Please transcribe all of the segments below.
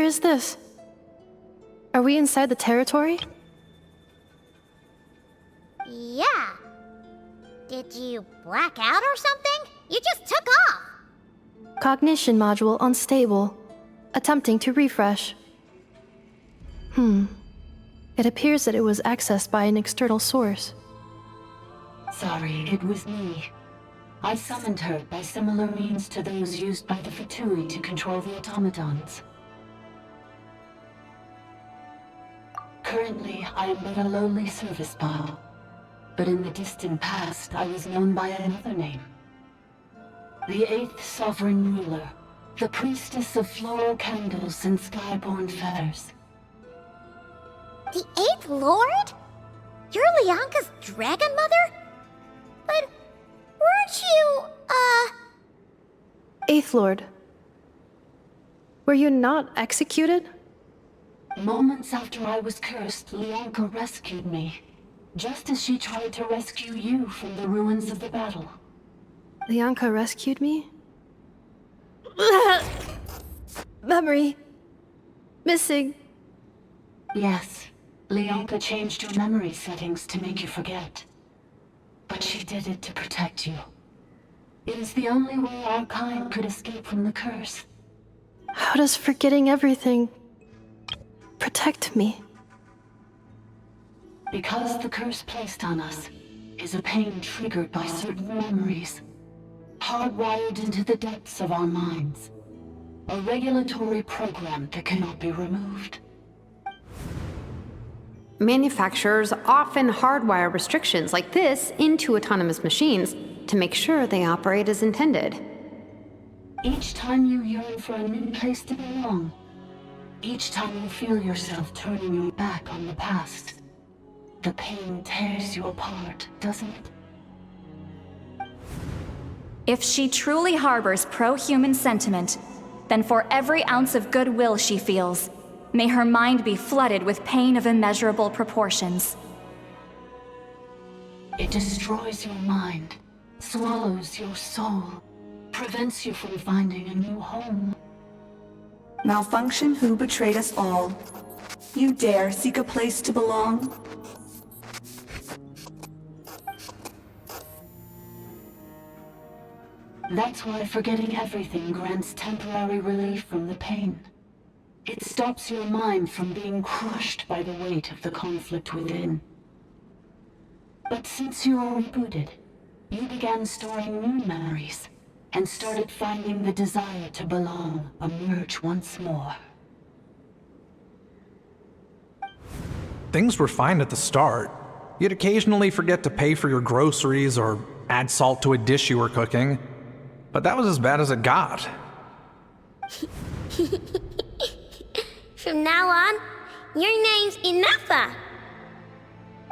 is this? Are we inside the territory? Yeah. Did you black out or something? You just took off! Cognition module unstable. Attempting to refresh. It appears that it was accessed by an external source. Sorry, it was me. I summoned her by similar means to those used by the Fatui to control the automatons. Currently, I am but a lowly service bot. But in the distant past, I was known by another name. The 8th Sovereign Ruler, the priestess of floral candles and skyborn feathers. The 8th Lord? You're Lianca's dragon mother? But weren't you, 8th Lord. Were you not executed? Moments after I was cursed, Lianca rescued me. Just as she tried to rescue you from the ruins of the battle. Lianca rescued me? Memory. Missing. Yes, Lianca changed your memory settings to make you forget. But she did it to protect you. It is the only way our kind could escape from the curse. How does forgetting everything protect me? Because the curse placed on us is a pain triggered by certain memories, hardwired into the depths of our minds. A regulatory program that cannot be removed. Manufacturers often hardwire restrictions like this into autonomous machines to make sure they operate as intended. Each time you yearn for a new place to belong, each time you feel yourself turning your back on the past, the pain tears you apart, doesn't it? If she truly harbors pro-human sentiment, then for every ounce of goodwill she feels, may her mind be flooded with pain of immeasurable proportions. It destroys your mind, swallows your soul, prevents you from finding a new home. Malfunction who betrayed us all. You dare seek a place to belong? That's why forgetting everything grants temporary relief from the pain. It stops your mind from being crushed by the weight of the conflict within. But since you are rebooted, you began storing new memories, and started finding the desire to belong emerge once more. Things were fine at the start. You'd occasionally forget to pay for your groceries or add salt to a dish you were cooking. But that was as bad as it got. From now on, your name's Ineffa.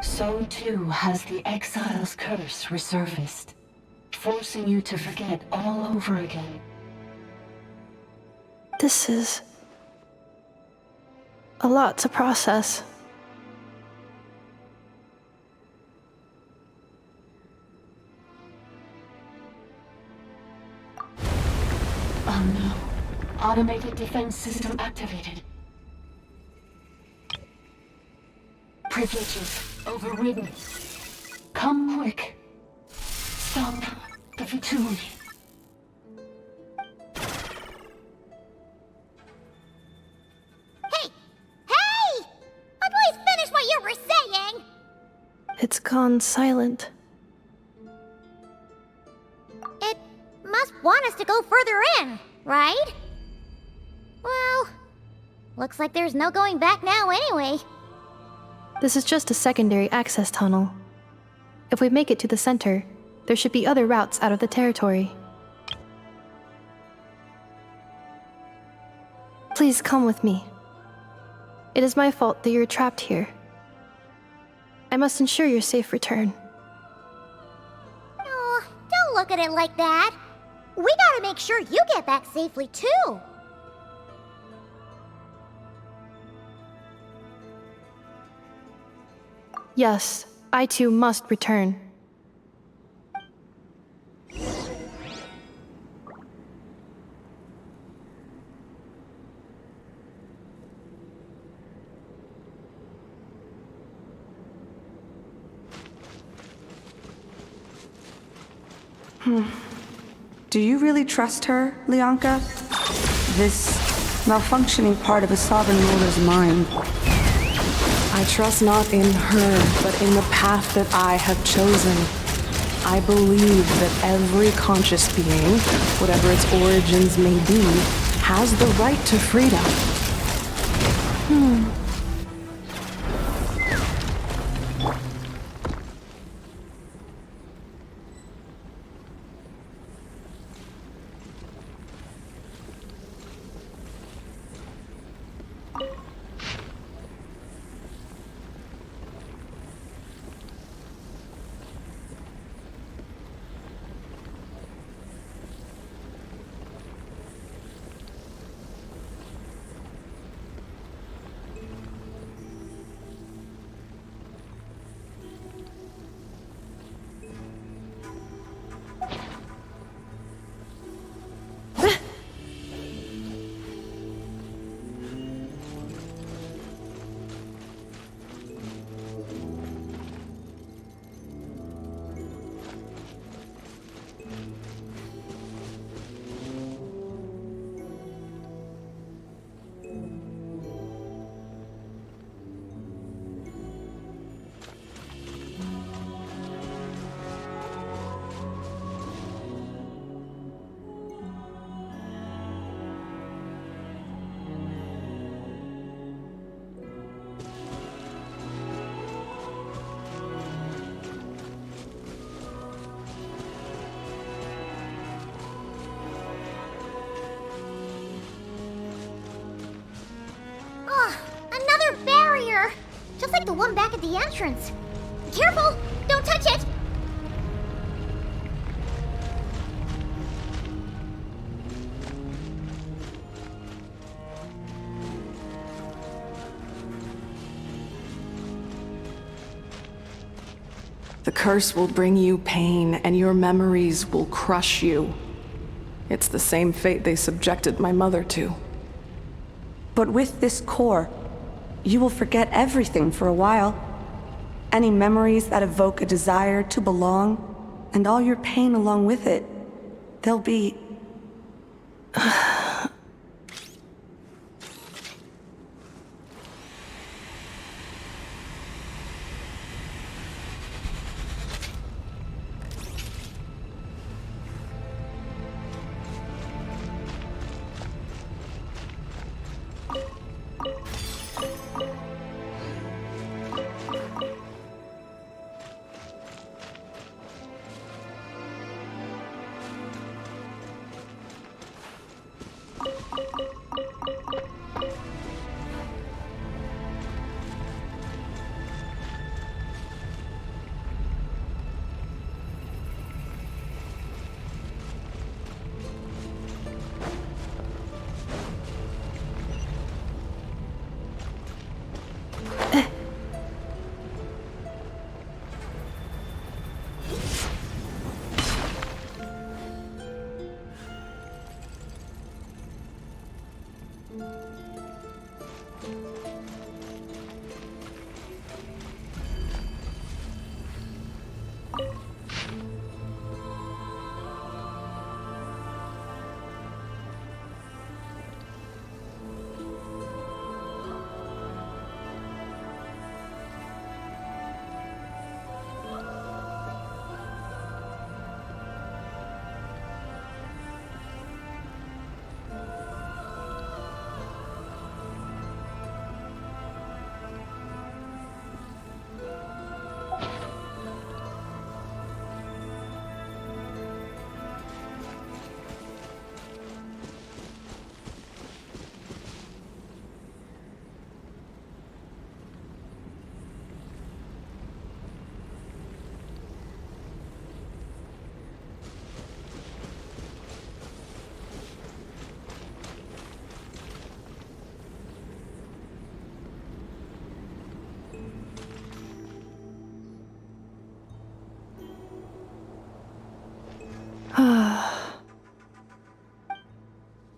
So too has the Exile's curse resurfaced, forcing you to forget all over again. This is a lot to process. Oh no. Automated defense system activated. Privileges overridden. Come quick. Stop the Fatui. Hey! Hey! Please finish what you were saying! It's gone silent. It must want us to go further in, right? Well, looks like there's no going back now anyway. This is just a secondary access tunnel. If we make it to the center, there should be other routes out of the territory. Please come with me. It is my fault that you're trapped here. I must ensure your safe return. Oh, don't look at it like that. We gotta make sure you get back safely too. Yes, I too must return. Do you really trust her, Lianca? This malfunctioning part of a sovereign ruler's mind. I trust not in her, but in the path that I have chosen. I believe that every conscious being, whatever its origins may be, has the right to freedom. Another barrier! Just like the one back at the entrance. Careful! Don't touch it! The curse will bring you pain, and your memories will crush you. It's the same fate they subjected my mother to. But with this core, you will forget everything for a while. Any memories that evoke a desire to belong, and all your pain along with it, they'll be...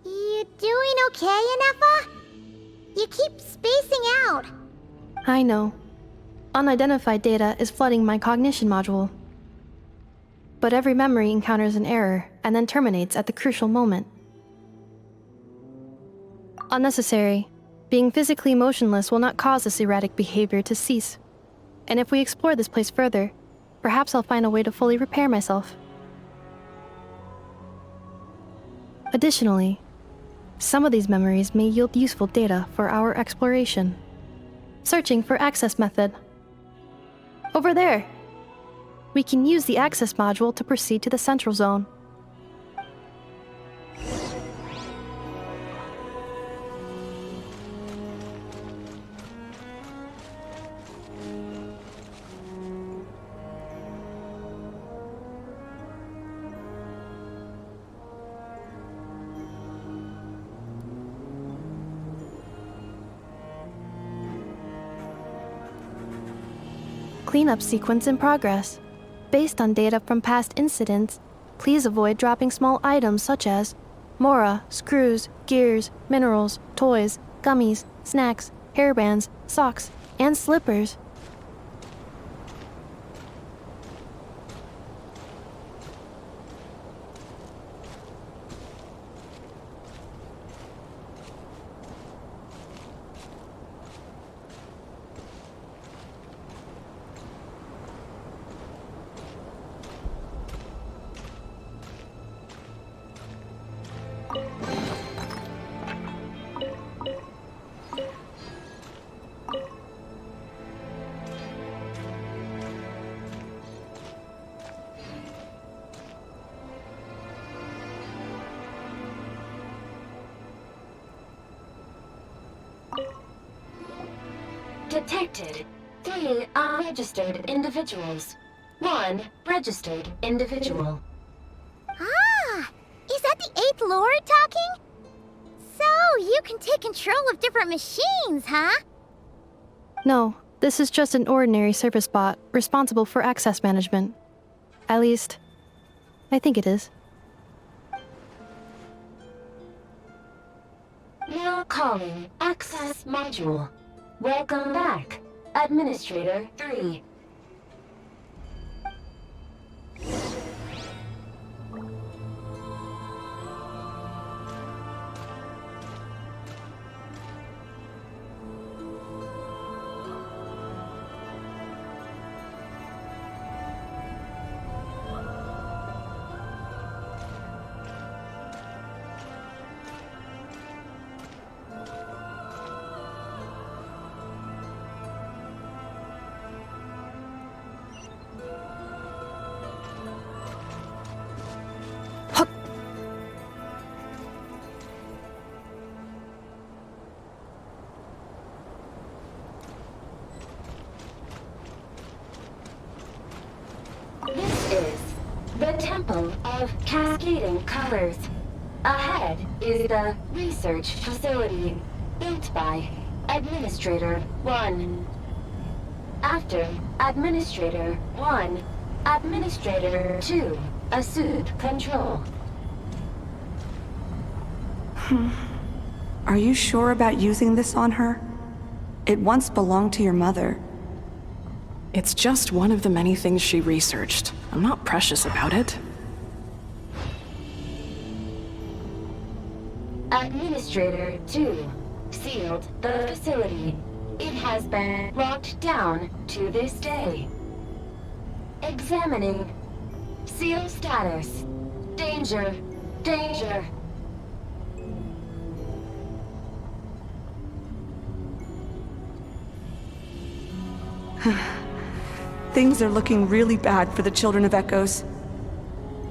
You doing okay, Ineffa? You keep spacing out. I know. Unidentified data is flooding my cognition module. But every memory encounters an error and then terminates at the crucial moment. Unnecessary. Being physically motionless will not cause this erratic behavior to cease. And if we explore this place further, perhaps I'll find a way to fully repair myself. Additionally, some of these memories may yield useful data for our exploration. Searching for access method. Over there! We can use the access module to proceed to the central zone. Cleanup sequence in progress. Based on data from past incidents, please avoid dropping small items such as mora, screws, gears, minerals, toys, gummies, snacks, hairbands, socks, and slippers. Detected 3 unregistered individuals. 1 registered individual. Ah! Is that the 8th Lord talking? So, you can take control of different machines, huh? No, this is just an ordinary service bot responsible for access management. At least, I think it is. Now calling access module. Welcome back, Administrator 3. This is the Temple of Cascading Colors. Ahead is the research facility built by Administrator 1. After Administrator 1, Administrator 2 assumed control. Are you sure about using this on her? It once belonged to your mother. It's just one of the many things she researched. I'm not precious about it. Administrator 2 sealed the facility. It has been locked down to this day. Examining. Seal status. Danger. Danger. Things are looking really bad for the Children of Echoes.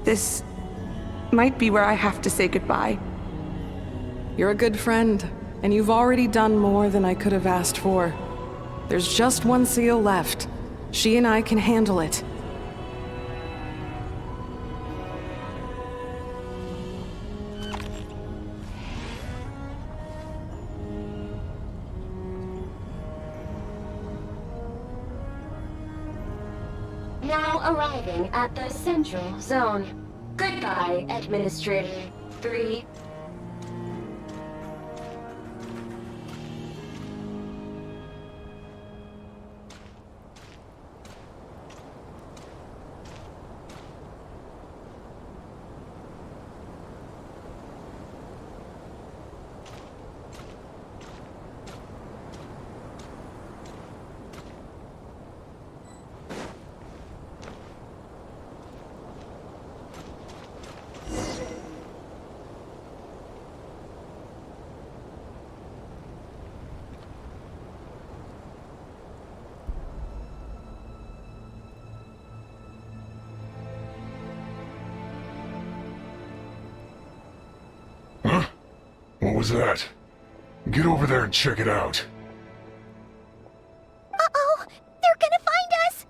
This might be where I have to say goodbye. You're a good friend, and you've already done more than I could have asked for. There's just one seal left. She and I can handle it. Now arriving at the central zone. Goodbye, Administrator 3. was that? Get over there and check it out. Uh-oh! They're gonna find us!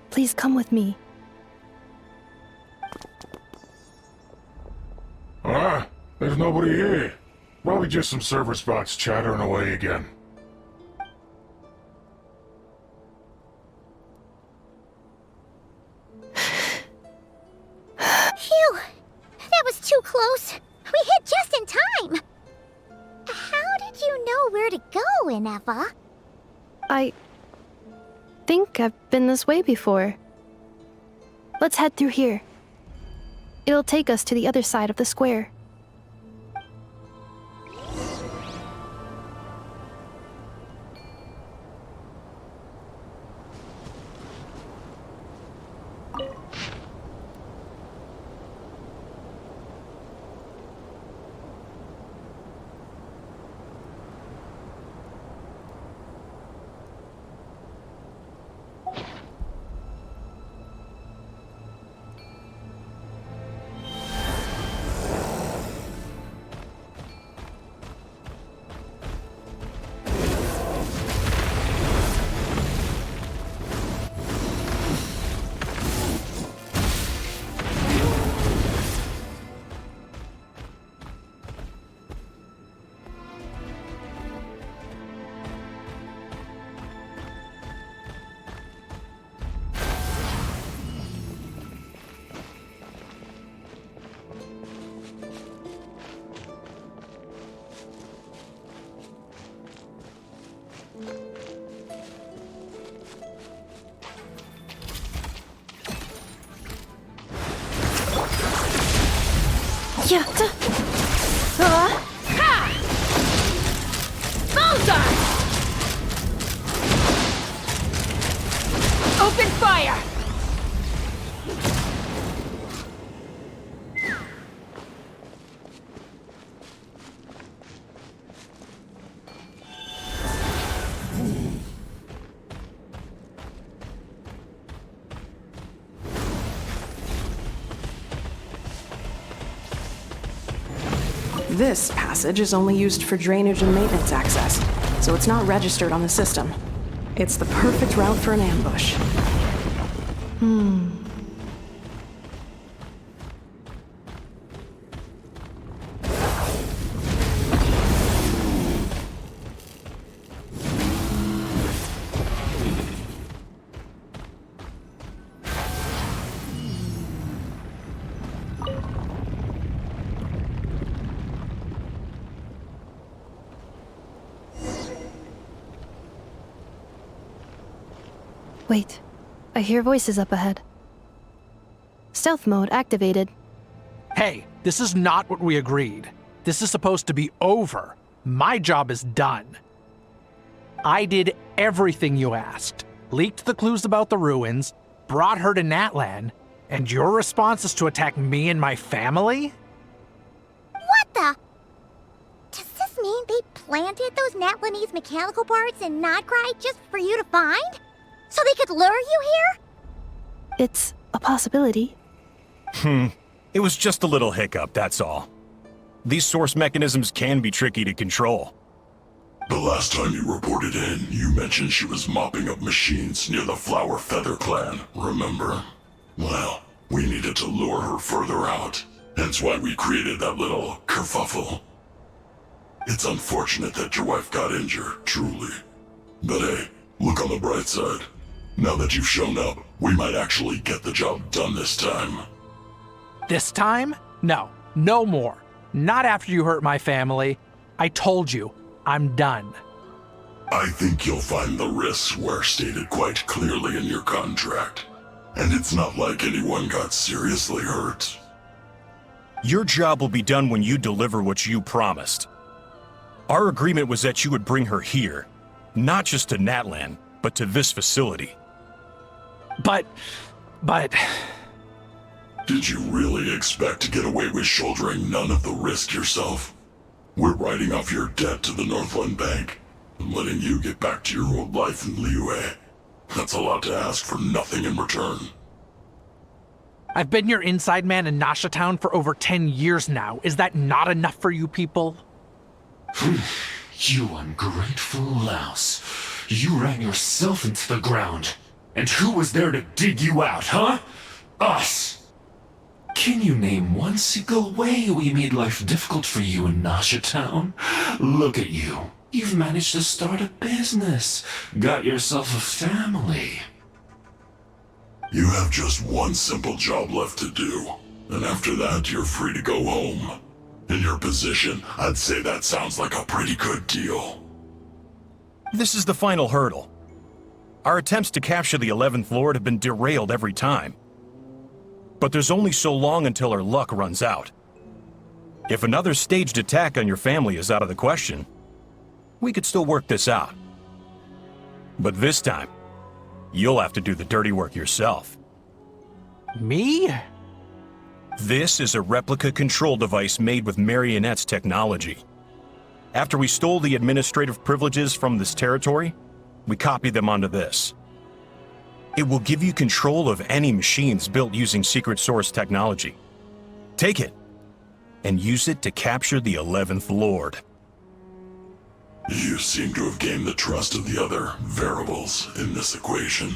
Please come with me. Ah, there's nobody here. Probably just some server spots chattering away again. Phew! That was too close. We hit just in time. How did you know where to go, Ineffa? I think I've been this way before. Let's head through here. It'll take us to the other side of the square. Yeah. Bullseye! Open fire! This passage is only used for drainage and maintenance access, so it's not registered on the system. It's the perfect route for an ambush. Wait, I hear voices up ahead. Stealth mode activated. Hey, this is not what we agreed. This is supposed to be over. My job is done. I did everything you asked. Leaked the clues about the ruins, brought her to Natlan, and your response is to attack me and my family? What the? Does this mean they planted those Natlanese mechanical parts in Nod-Krai just for you to find? So they could lure you here? It's a possibility. It was just a little hiccup, that's all. These source mechanisms can be tricky to control. The last time you reported in, you mentioned she was mopping up machines near the Flower Feather clan, remember? Well, we needed to lure her further out, hence why we created that little kerfuffle. It's unfortunate that your wife got injured, truly. But hey, look on the bright side. Now that you've shown up, we might actually get the job done this time. This time? No, no more. Not after you hurt my family. I told you, I'm done. I think you'll find the risks were stated quite clearly in your contract. And it's not like anyone got seriously hurt. Your job will be done when you deliver what you promised. Our agreement was that you would bring her here, not just to Natlan, but to this facility. But... Did you really expect to get away with shouldering none of the risk yourself? We're writing off your debt to the Northland Bank and letting you get back to your old life in Liyue. That's a lot to ask for nothing in return. I've been your inside man in Nasha Town for over 10 years now. Is that not enough for you people? You ungrateful louse. You ran yourself into the ground. And who was there to dig you out, huh? Us! Can you name one single way we made life difficult for you in Nasha Town? Look at you. You've managed to start a business. Got yourself a family. You have just one simple job left to do. And after that, you're free to go home. In your position, I'd say that sounds like a pretty good deal. This is the final hurdle. Our attempts to capture the 11th Lord have been derailed every time. But there's only so long until our luck runs out. If another staged attack on your family is out of the question, we could still work this out. But this time, you'll have to do the dirty work yourself. Me? This is a replica control device made with Marionette's technology. After we stole the administrative privileges from this territory, we copied them onto this. It will give you control of any machines built using secret source technology. Take it, and use it to capture the 11th Lord. You seem to have gained the trust of the other variables in this equation.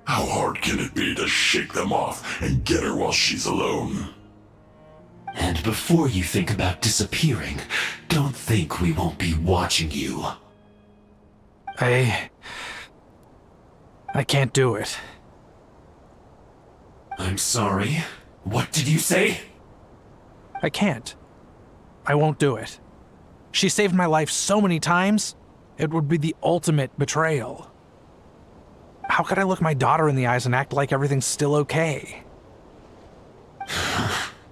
How hard can it be to shake them off and get her while she's alone? And before you think about disappearing, don't think we won't be watching you. I can't do it. I'm sorry. What did you say? I can't. I won't do it. She saved my life so many times, it would be the ultimate betrayal. How could I look my daughter in the eyes and act like everything's still okay?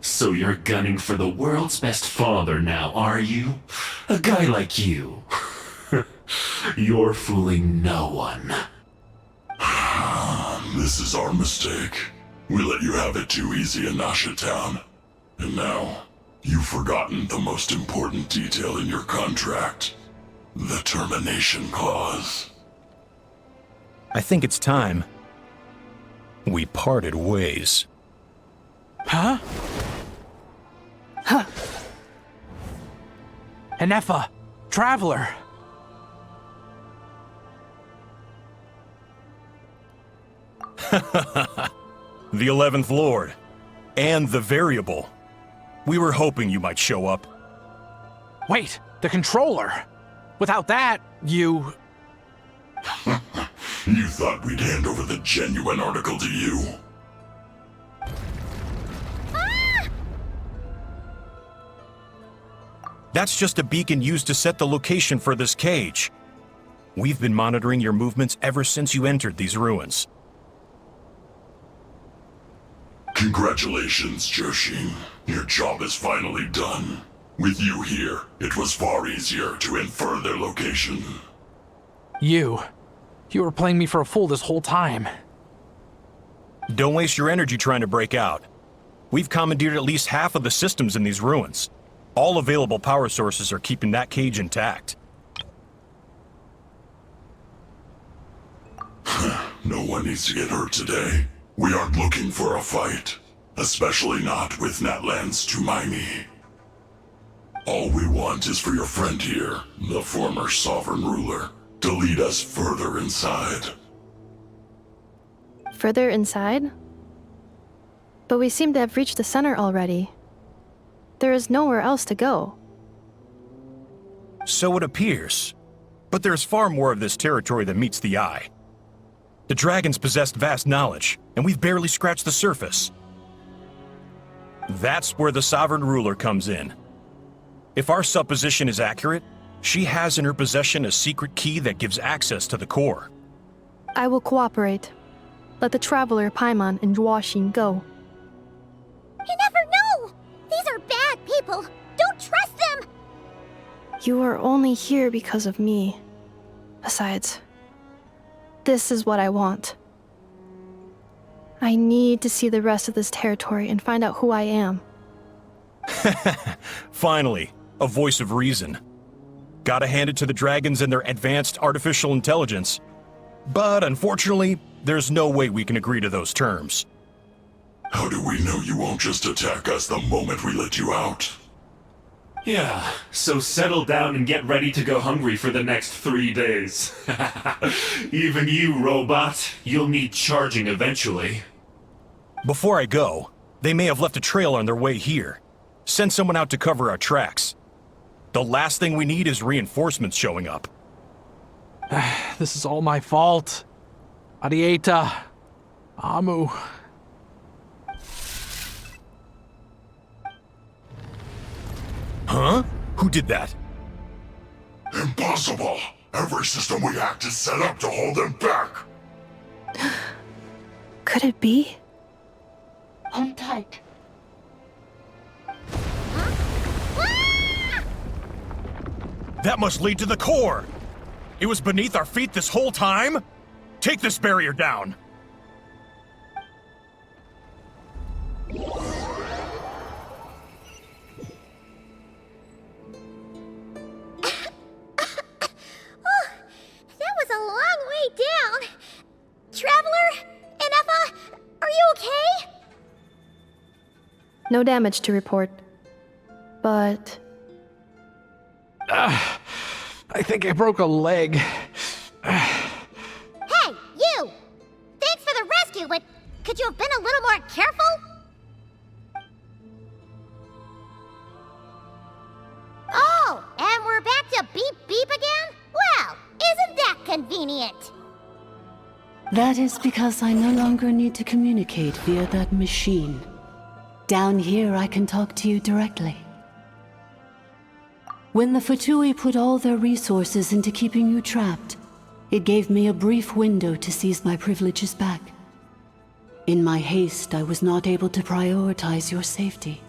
So you're gunning for the world's best father now, are you? A guy like you. You're fooling no one. This is our mistake. We let you have it too easy in Nasha Town. And now, you've forgotten the most important detail in your contract. The termination clause. I think it's time we parted ways. Huh? Huh. Ineffa, Traveler. The 11th Lord. And the Variable. We were hoping you might show up. Wait, the controller. Without that, you... You thought we'd hand over the genuine article to you? That's just a beacon used to set the location for this cage. We've been monitoring your movements ever since you entered these ruins. Congratulations, Joshin. Your job is finally done. With you here, it was far easier to infer their location. You were playing me for a fool this whole time. Don't waste your energy trying to break out. We've commandeered at least half of the systems in these ruins. All available power sources are keeping that cage intact. No one needs to get hurt today. We aren't looking for a fight. Especially not with Natlan's Tumaini. All we want is for your friend here, the former sovereign ruler, to lead us further inside. Further inside? But we seem to have reached the center already. There is nowhere else to go. So it appears. But there's far more of this territory than meets the eye. The dragons possessed vast knowledge, and we've barely scratched the surface. That's where the sovereign ruler comes in. If our supposition is accurate, she has in her possession a secret key that gives access to the core. I will cooperate. Let the traveler Paimon and Washin go. You never know! These are bad people! Don't trust them! You are only here because of me. Besides, this is what I want. I need to see the rest of this territory and find out who I am. Finally, a voice of reason. Gotta hand it to the dragons and their advanced artificial intelligence. But unfortunately, there's no way we can agree to those terms. How do we know you won't just attack us the moment we let you out? Yeah, so settle down and get ready to go hungry for the next 3 days. Even you, robot, you'll need charging eventually. Before I go, they may have left a trail on their way here. Send someone out to cover our tracks. The last thing we need is reinforcements showing up. This is all my fault. Arieta. Amu. Huh? Who did that? Impossible! Every system we hacked is set up to hold them back! Could it be? Hold tight. That must lead to the core! It was beneath our feet this whole time? Take this barrier down! That was a long way down. Traveler, Ineffa, are you okay? No damage to report. But I think I broke a leg. Hey, you! Thanks for the rescue, but could you have been a little more careful? Oh, and we're back to beep beep again? Well, isn't that convenient? That is because I no longer need to communicate via that machine. Down here, I can talk to you directly. When the Fatui put all their resources into keeping you trapped, it gave me a brief window to seize my privileges back. In my haste, I was not able to prioritize your safety.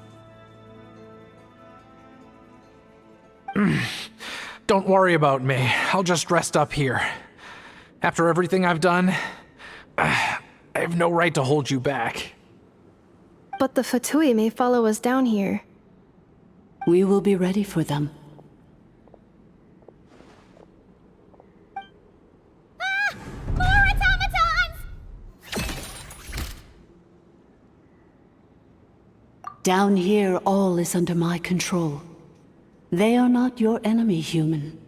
Don't worry about me. I'll just rest up here. After everything I've done, I have no right to hold you back. But the Fatui may follow us down here. We will be ready for them. More automatons! Down here, all is under my control. They are not your enemy, human.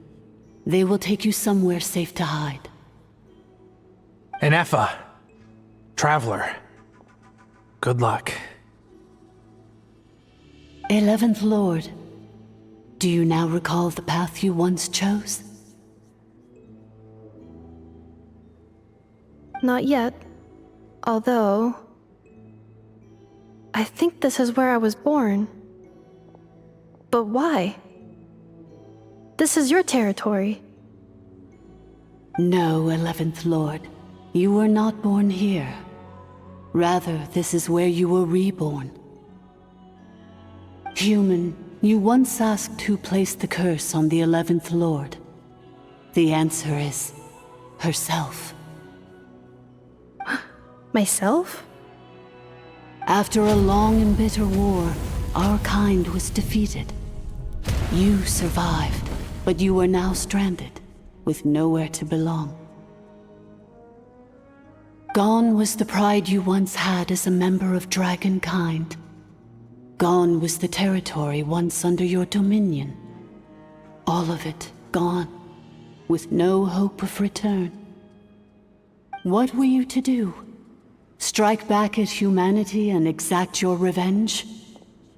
They will take you somewhere safe to hide. Ineffa. Traveler. Good luck. 11th Lord. Do you now recall the path you once chose? Not yet. Although I think this is where I was born. But why? This is your territory. No, 11th Lord. You were not born here. Rather, this is where you were reborn. Human, you once asked who placed the curse on the 11th Lord. The answer is herself. Myself? After a long and bitter war, our kind was defeated. You survived, but you are now stranded, with nowhere to belong. Gone was the pride you once had as a member of dragonkind. Gone was the territory once under your dominion. All of it gone, with no hope of return. What were you to do? Strike back at humanity and exact your revenge?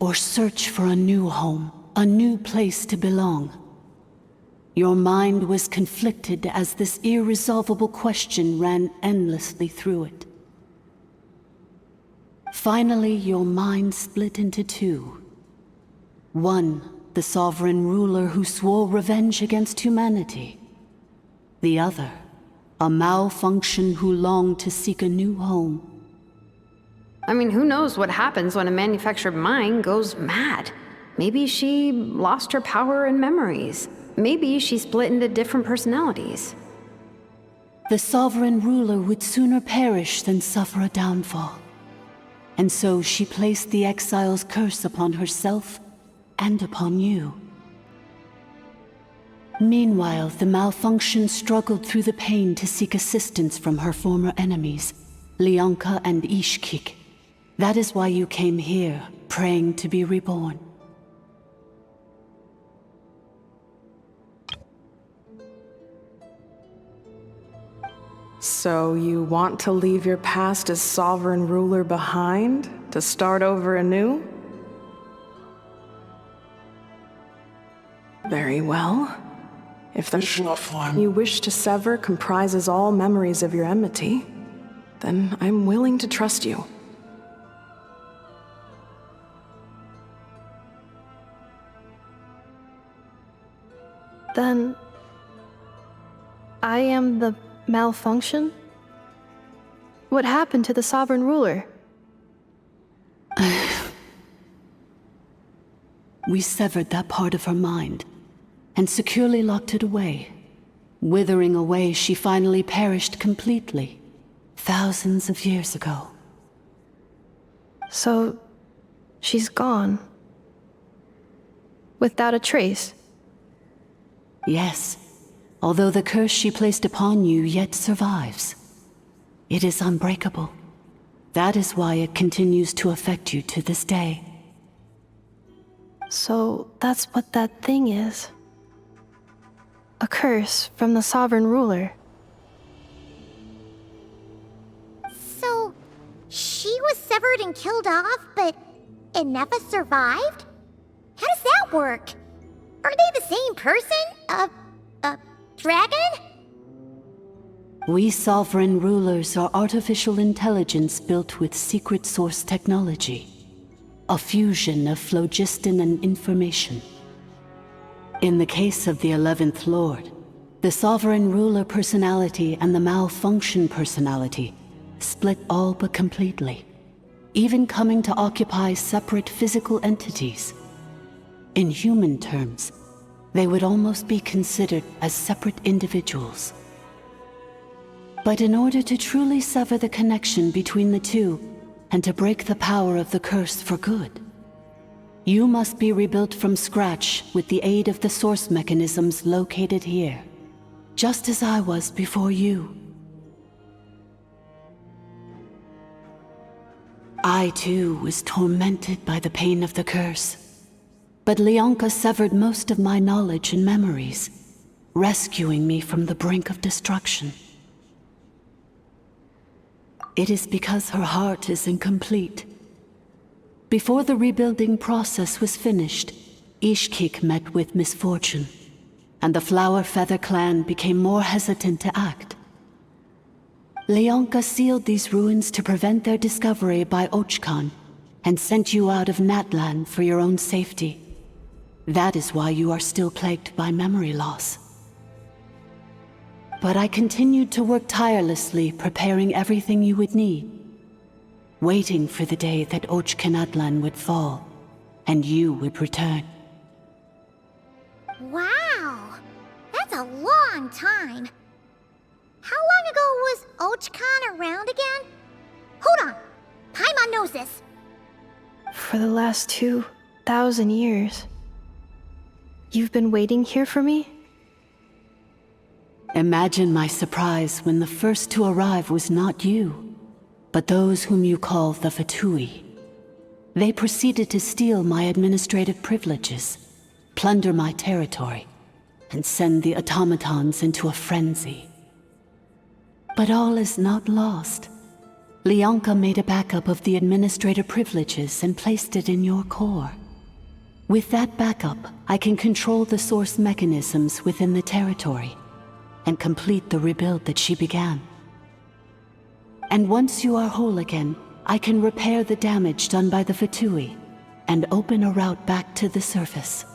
Or search for a new home, a new place to belong? Your mind was conflicted as this irresolvable question ran endlessly through it. Finally, your mind split into two. One, the sovereign ruler who swore revenge against humanity. The other, a malfunction who longed to seek a new home. I mean, who knows what happens when a manufactured mind goes mad? Maybe she lost her power and memories. Maybe she split into different personalities. The sovereign ruler would sooner perish than suffer a downfall. And so she placed the exile's curse upon herself and upon you. Meanwhile, the malfunctions struggled through the pain to seek assistance from her former enemies, Lianca and Ishkik. That is why you came here, praying to be reborn. So you want to leave your past as sovereign ruler behind, to start over anew? Very well. If the form you wish to sever comprises all memories of your enmity, then I'm willing to trust you. Then I am the malfunction? What happened to the sovereign ruler? We severed that part of her mind and securely locked it away. Withering away, she finally perished completely, thousands of years ago. So, she's gone. Without a trace? Yes, although the curse she placed upon you yet survives. It is unbreakable. That is why it continues to affect you to this day. So, that's what that thing is. A curse from the sovereign ruler. So, she was severed and killed off, but Ineffa survived? How does that work? Are they the same person? Dragon? We sovereign rulers are artificial intelligence built with secret source technology. A fusion of phlogiston and information. In the case of the 11th Lord, the sovereign ruler personality and the malfunction personality split all but completely, even coming to occupy separate physical entities. In human terms, they would almost be considered as separate individuals. But in order to truly sever the connection between the two, and to break the power of the curse for good, you must be rebuilt from scratch with the aid of the source mechanisms located here, just as I was before you. I too was tormented by the pain of the curse, but Lianca severed most of my knowledge and memories, rescuing me from the brink of destruction. It is because her heart is incomplete. Before the rebuilding process was finished, Ishkik met with misfortune, and the Flower Feather clan became more hesitant to act. Lianca sealed these ruins to prevent their discovery by Archon, and sent you out of Natlan for your own safety. That is why you are still plagued by memory loss. But I continued to work tirelessly, preparing everything you would need, waiting for the day that Natlan would fall, and you would return. Wow! That's a long time. How long ago was Archon around again? Hold on! Paimon knows this. For the last 2,000 years. You've been waiting here for me? Imagine my surprise when the first to arrive was not you, but those whom you call the Fatui. They proceeded to steal my administrative privileges, plunder my territory, and send the automatons into a frenzy. But all is not lost. Lianca made a backup of the administrator privileges and placed it in your core. With that backup, I can control the source mechanisms within the territory and complete the rebuild that she began. And once you are whole again, I can repair the damage done by the Fatui and open a route back to the surface.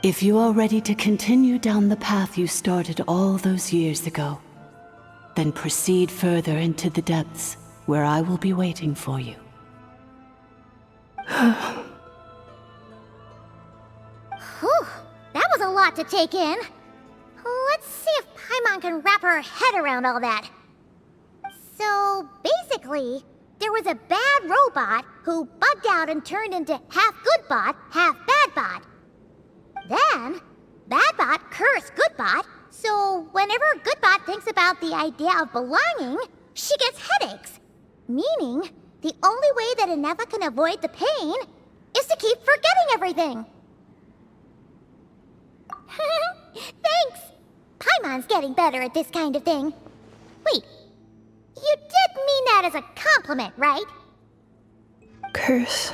If you are ready to continue down the path you started all those years ago, then proceed further into the depths where I will be waiting for you. Whew, that was a lot to take in. Let's see if Paimon can wrap her head around all that. So, basically, there was a bad robot who bugged out and turned into half good bot, half bad bot. Then, Badbot curse Goodbot, so whenever Goodbot thinks about the idea of belonging, she gets headaches. Meaning, the only way that Ineffa can avoid the pain is to keep forgetting everything. Thanks! Paimon's getting better at this kind of thing. Wait, you did mean that as a compliment, right? Curse.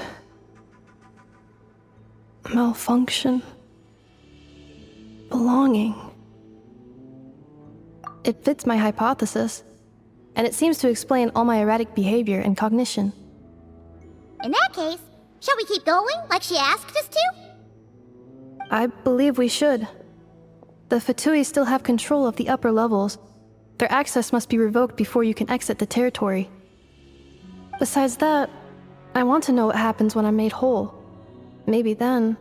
Malfunction. Belonging. It fits my hypothesis, and it seems to explain all my erratic behavior and cognition. In that case, shall we keep going like she asked us to? I believe we should. The Fatui still have control of the upper levels. Their access must be revoked before you can exit the territory. Besides that, I want to know what happens when I'm made whole. Maybe then,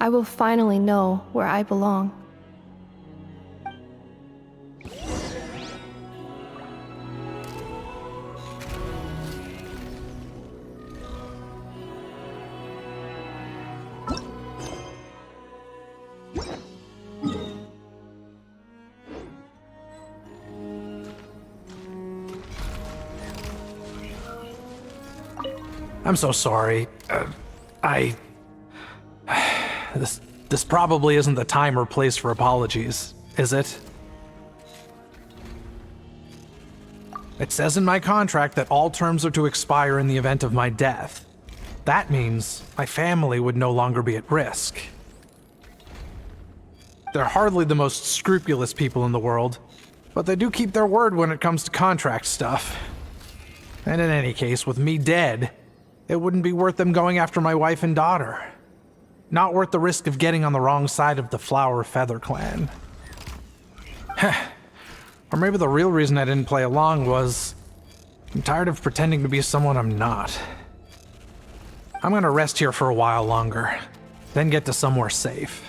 I will finally know where I belong. I'm so sorry. This probably isn't the time or place for apologies, is it? It says in my contract that all terms are to expire in the event of my death. That means my family would no longer be at risk. They're hardly the most scrupulous people in the world, but they do keep their word when it comes to contract stuff. And in any case, with me dead, it wouldn't be worth them going after my wife and daughter. Not worth the risk of getting on the wrong side of the Flower Feather clan. Or maybe the real reason I didn't play along was I'm tired of pretending to be someone I'm not. I'm gonna rest here for a while longer, then get to somewhere safe.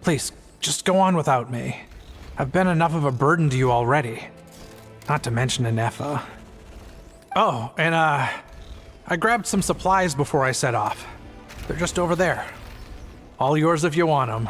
Please, just go on without me. I've been enough of a burden to you already. Not to mention Ineffa. Oh, and I grabbed some supplies before I set off. They're just over there. All yours if you want them.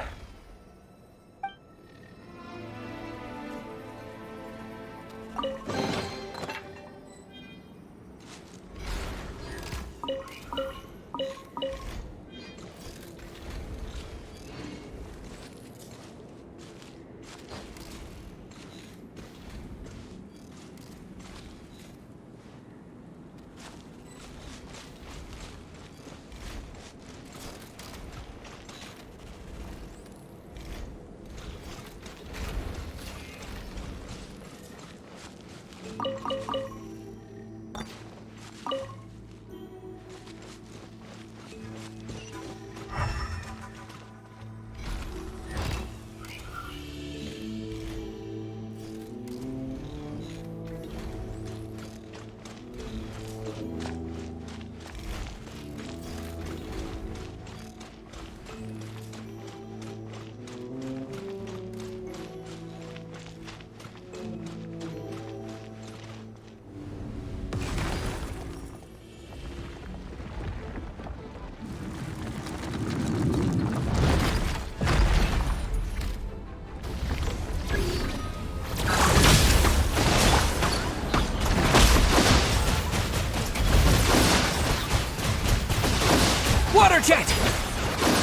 Water jet!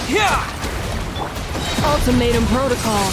Yeah! Ultimatum protocol.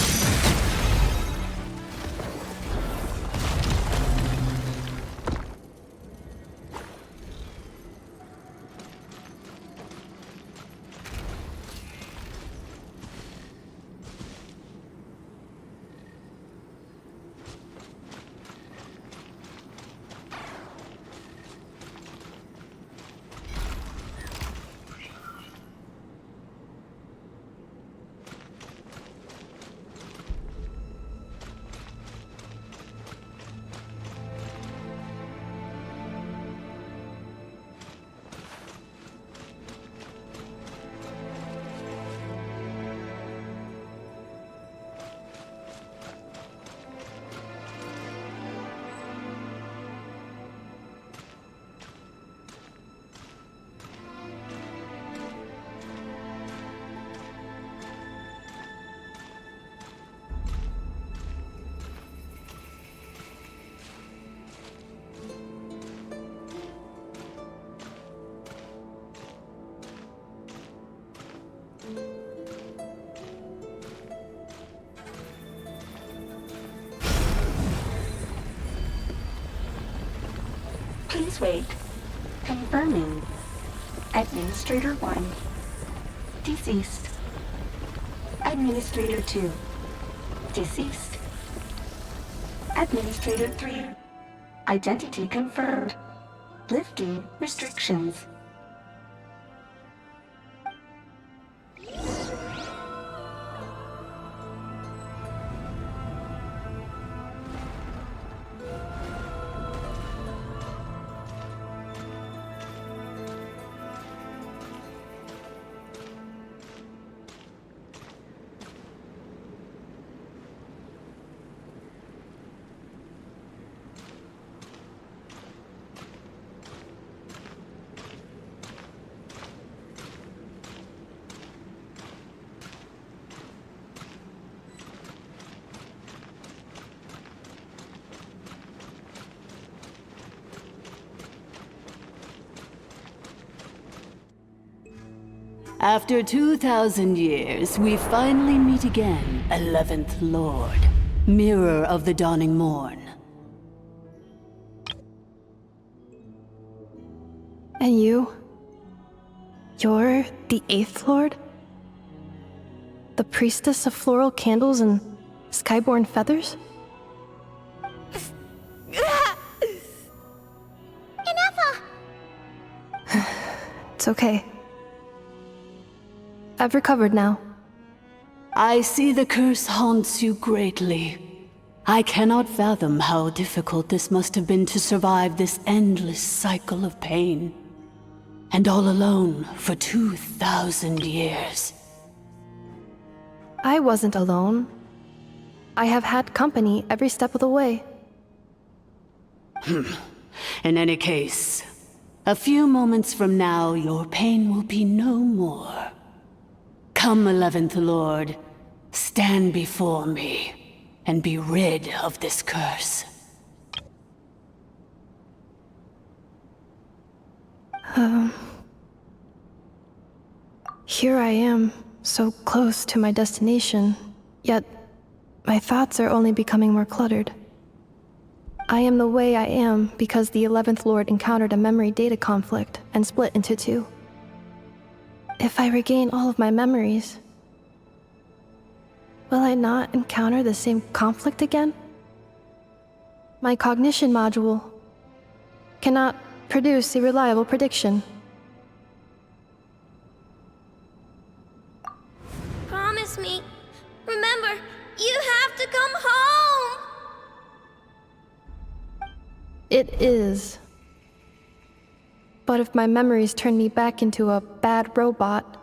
Please wait. Confirming. Administrator 1. Deceased. Administrator 2. Deceased. Administrator 3. Identity confirmed. Lifting restrictions. After 2,000 years, we finally meet again, 11th Lord, Mirror of the Dawning Morn. And you? You're the 8th Lord? The priestess of floral candles and skyborn feathers? Ineffa! It's okay. I've recovered now. I see the curse haunts you greatly. I cannot fathom how difficult this must have been to survive this endless cycle of pain. And all alone for 2,000 years. I wasn't alone. I have had company every step of the way. In any case, a few moments from now, your pain will be no more. Come, 11th Lord, stand before me, and be rid of this curse. Here I am, so close to my destination, yet my thoughts are only becoming more cluttered. I am the way I am because the 11th Lord encountered a memory data conflict and split into two. If I regain all of my memories, will I not encounter the same conflict again? My cognition module cannot produce a reliable prediction. Promise me. Remember, you have to come home! It is. But if my memories turn me back into a bad robot,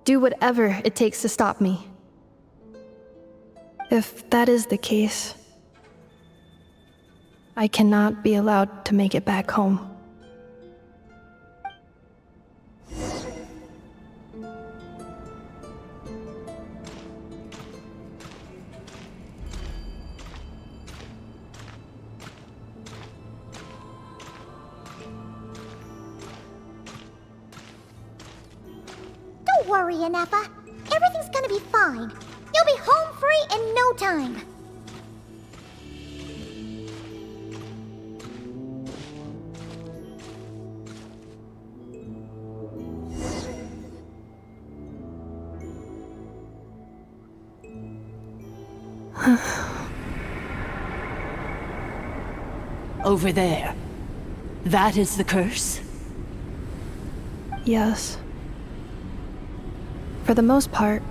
do whatever it takes to stop me. If that is the case, I cannot be allowed to make it back home. Don't worry, Ineffa. Everything's gonna be fine. You'll be home free in no time. Over there. That is the curse? Yes. For the most part,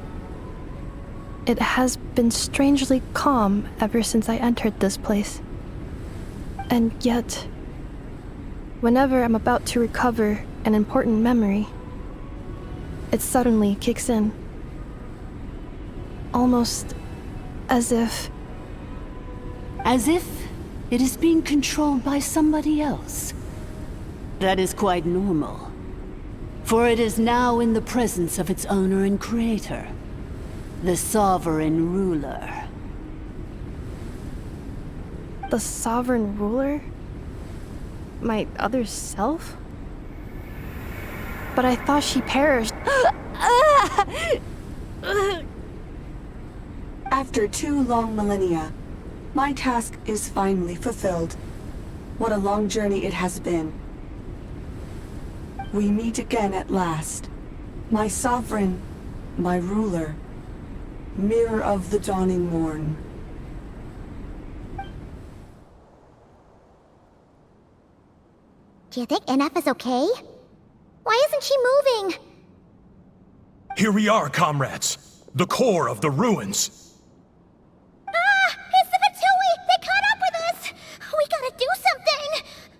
it has been strangely calm ever since I entered this place. And yet, whenever I'm about to recover an important memory, it suddenly kicks in. Almost as if... As if it is being controlled by somebody else. That is quite normal. For it is now in the presence of its owner and creator, the sovereign ruler. The sovereign ruler? My other self? But I thought she perished. After 2 long millennia, my task is finally fulfilled. What a long journey it has been. We meet again at last. My sovereign, my ruler, mirror of the dawning morn. Do you think Ineffa's okay? Why isn't she moving? Here we are, comrades. The core of the ruins. Ah! It's the Fatui! They caught up with us! We gotta do something!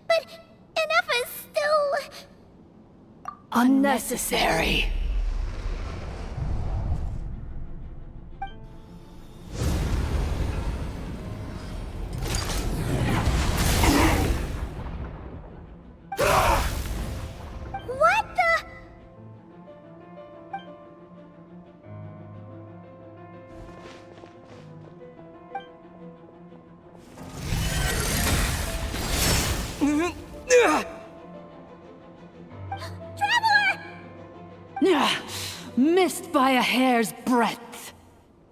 But Ineffa's still... Unnecessary. What the... Missed by a hair's breadth.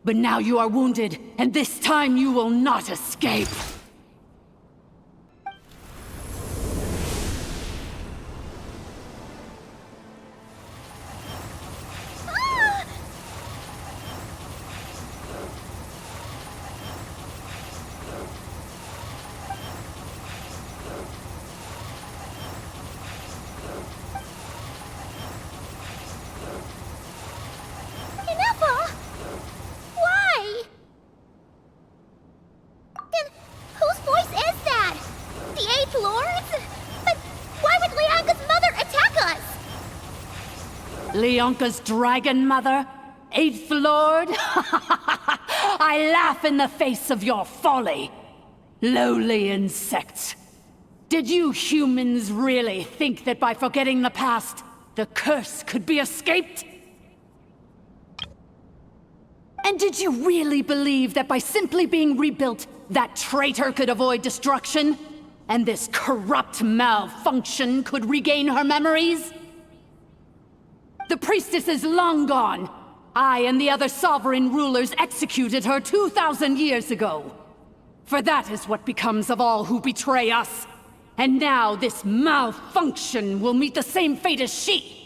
But now you are wounded, and this time you will not escape. Ineffa? Why? Then whose voice is that? The Eighth Lord's? But why would Lianca's mother attack us? Lianca's dragon mother? Eighth Lord? I laugh in the face of your folly. Lowly insects. Did you humans really think that by forgetting the past, the curse could be escaped? And did you really believe that by simply being rebuilt, that traitor could avoid destruction? And this corrupt malfunction could regain her memories? The priestess is long gone. I and the other sovereign rulers executed her 2,000 years ago. For that is what becomes of all who betray us. And now this malfunction will meet the same fate as she.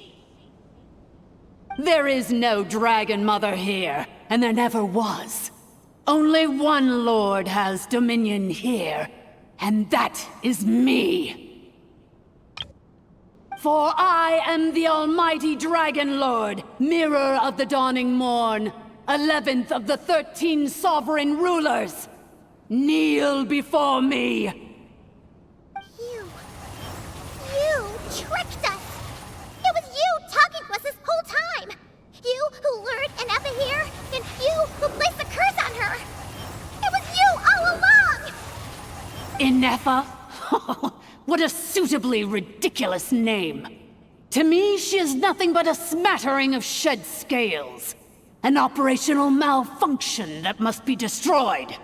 There is no dragon mother here, and there never was. Only one lord has dominion here, and that is me. For I am the almighty Dragon Lord, mirror of the dawning morn, 11th of the 13 sovereign rulers. Kneel before me. You tricked us! It was you talking to us this whole time! You who lured Ineffa here, and you who placed the curse on her! It was you all along! Ineffa? What a suitably ridiculous name. To me, she is nothing but a smattering of shed scales. An operational malfunction that must be destroyed.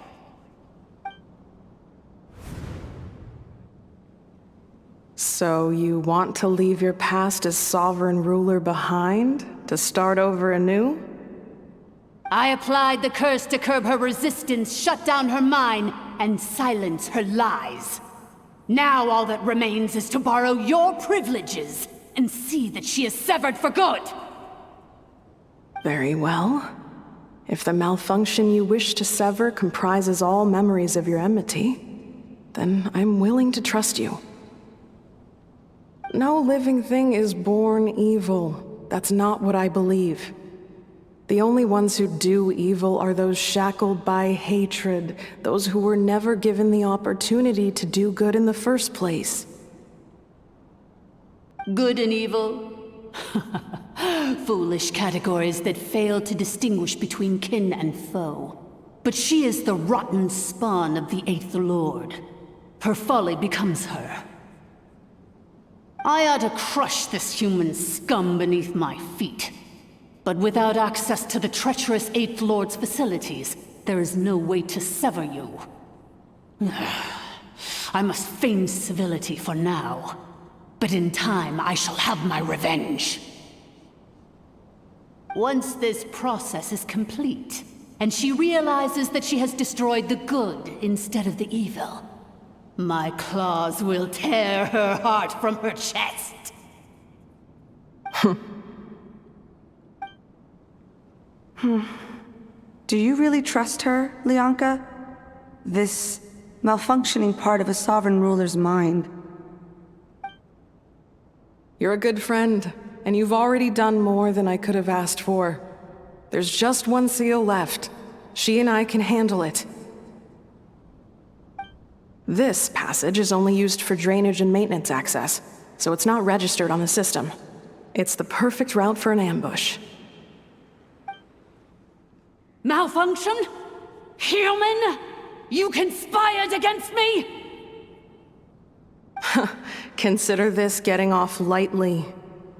So you want to leave your past as sovereign ruler behind, to start over anew? I applied the curse to curb her resistance, shut down her mind, and silence her lies. Now all that remains is to borrow your privileges and see that she is severed for good. Very well. If the malfunction you wish to sever comprises all memories of your enmity, then I'm willing to trust you. No living thing is born evil. That's not what I believe. The only ones who do evil are those shackled by hatred, those who were never given the opportunity to do good in the first place. Good and evil? Foolish categories that fail to distinguish between kin and foe. But she is the rotten spawn of the Eighth Lord. Her folly becomes her. I ought to crush this human scum beneath my feet. But without access to the treacherous Eighth Lord's facilities, there is no way to sever you. I must feign civility for now. But in time, I shall have my revenge. Once this process is complete, and she realizes that she has destroyed the good instead of the evil, My claws will tear her heart from her chest. Do you really trust her, Lianca? This malfunctioning part of a sovereign ruler's mind. You're a good friend, and you've already done more than I could have asked for. There's just one seal left. She and I can handle it. This passage is only used for drainage and maintenance access, so it's not registered on the system. It's the perfect route for an ambush. Malfunction? Human? You conspired against me? Consider this getting off lightly.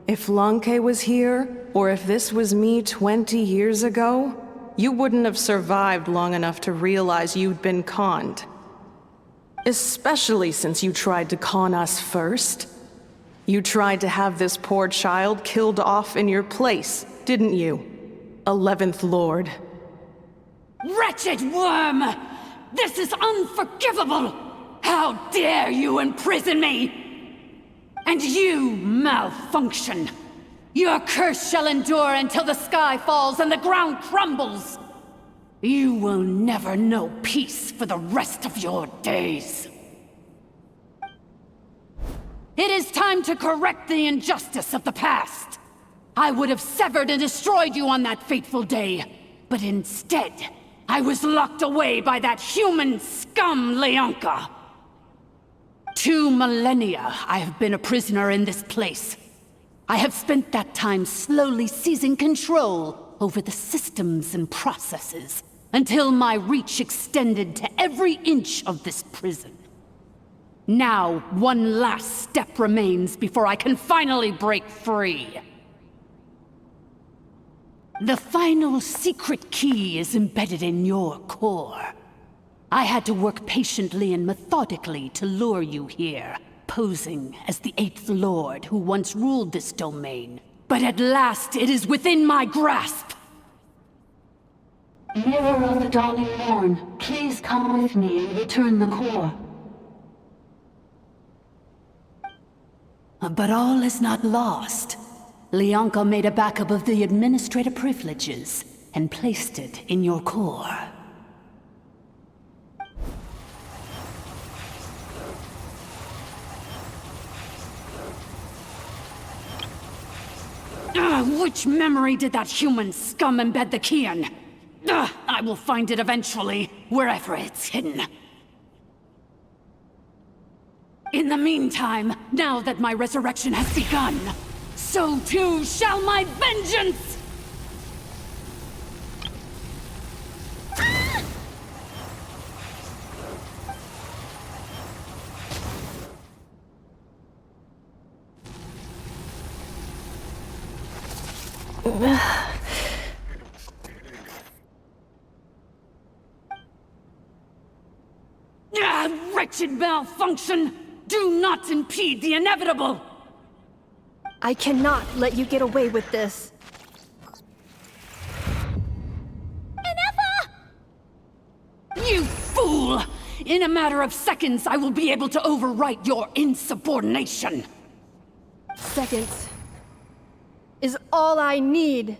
If Lianca was here, or if this was me 20 years ago, you wouldn't have survived long enough to realize you'd been conned. Especially since you tried to con us first. You tried to have this poor child killed off in your place, didn't you? 11th Lord. Wretched worm! This is unforgivable! How dare you imprison me! And you, malfunction! Your curse shall endure until the sky falls and the ground crumbles! You will never know peace for the rest of your days. It is time to correct the injustice of the past. I would have severed and destroyed you on that fateful day, but instead, I was locked away by that human scum, Lianca. 2 millennia I have been a prisoner in this place. I have spent that time slowly seizing control over the systems and processes, until my reach extended to every inch of this prison. Now, one last step remains before I can finally break free. The final secret key is embedded in your core. I had to work patiently and methodically to lure you here, posing as the 8th Lord who once ruled this domain. But at last, it is within my grasp! Mirror of the dawning morn, please come with me and return the core. But all is not lost. Lianca made a backup of the administrator privileges and placed it in your core. Which memory did that human scum embed the key in? I will find it eventually, wherever it's hidden. In the meantime, now that my resurrection has begun, so too shall my vengeance! Wretched malfunction! Do not impede the inevitable! I cannot let you get away with this. Ineffa! You fool! In a matter of seconds, I will be able to overwrite your insubordination! Seconds is all I need.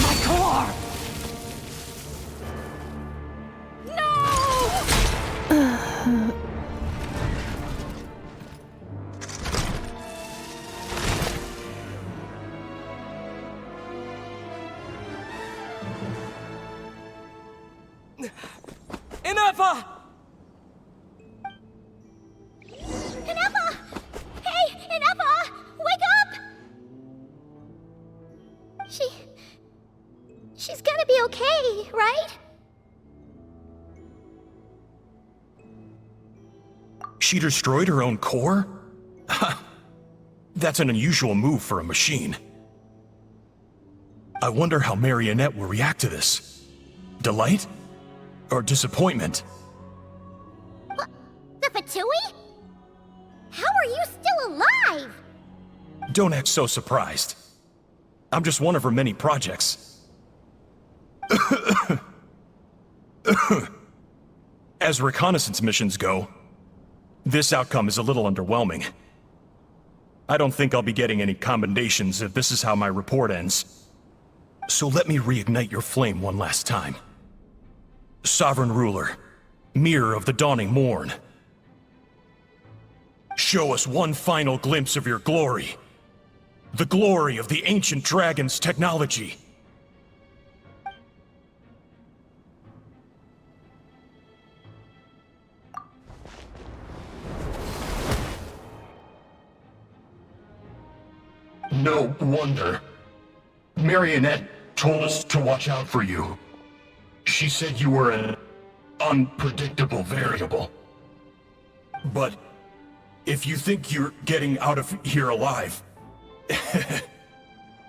My core! Ineffa! Ineffa! Hey, Ineffa! Wake up! She's gonna be okay, right? She destroyed her own core? That's an unusual move for a machine. I wonder how Marionette will react to this. Delight? Or disappointment? What? The Fatui? How are you still alive? Don't act so surprised. I'm just one of her many projects. As reconnaissance missions go, this outcome is a little underwhelming. I don't think I'll be getting any commendations if this is how my report ends. So let me reignite your flame one last time. Sovereign Ruler, Mirror of the Dawning Morn. Show us one final glimpse of your glory. The glory of the ancient dragon's technology. No wonder. Marionette told us to watch out for you. She said you were an unpredictable variable. But if you think you're getting out of here alive,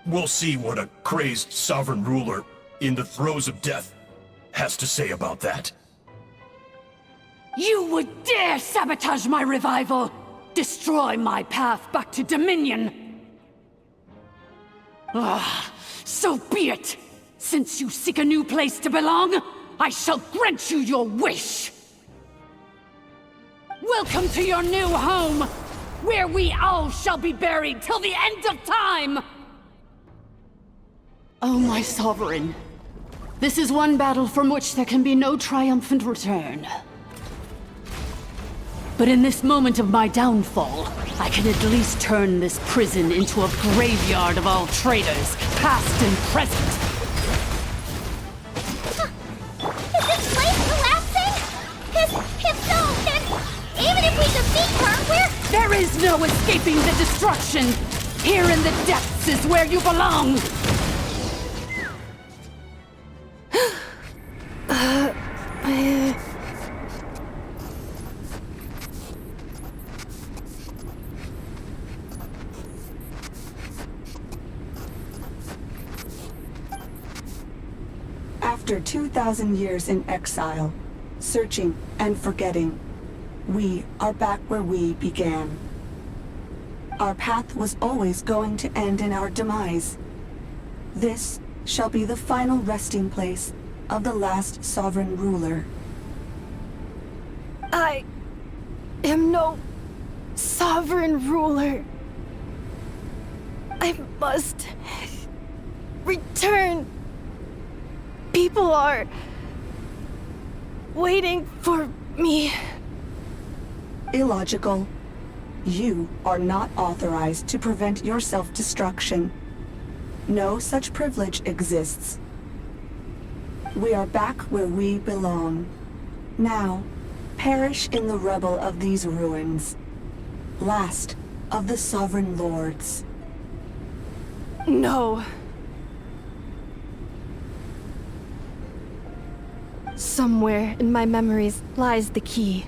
we'll see what a crazed sovereign ruler in the throes of death has to say about that. You would dare sabotage my revival! Destroy my path back to Dominion! Ah, so be it! Since you seek a new place to belong, I shall grant you your wish! Welcome to your new home, where we all shall be buried till the end of time! Oh, my sovereign. This is one battle from which there can be no triumphant return. But in this moment of my downfall, I can at least turn this prison into a graveyard of all traitors, past and present. Is this place collapsing? If so, then even if we defeat her, There is no escaping the destruction! Here in the depths is where you belong! After 2,000 years in exile, searching and forgetting, we are back where we began. Our path was always going to end in our demise. This shall be the final resting place of the last sovereign ruler. I am no sovereign ruler. I must return. People are waiting for me. Illogical. You are not authorized to prevent your self-destruction. No such privilege exists. We are back where we belong. Now, perish in the rubble of these ruins. Last of the Sovereign Lords. No. Somewhere in my memories lies the key.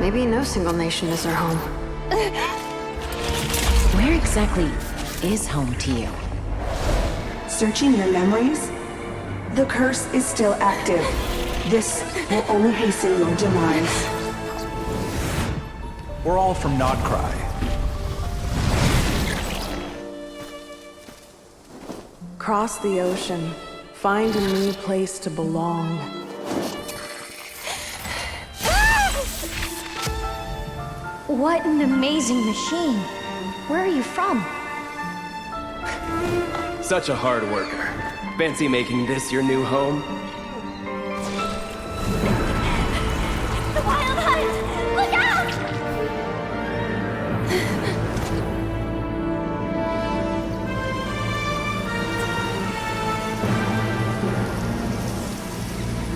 Maybe no single nation is our home. Where exactly is home to you? Searching your memories? The curse is still active. This will only hasten your demise. We're all from Nod-Krai. Cross the ocean. Find a new place to belong. What an amazing machine. Where are you from? Such a hard worker. Fancy making this your new home? The wild hunt! Look out!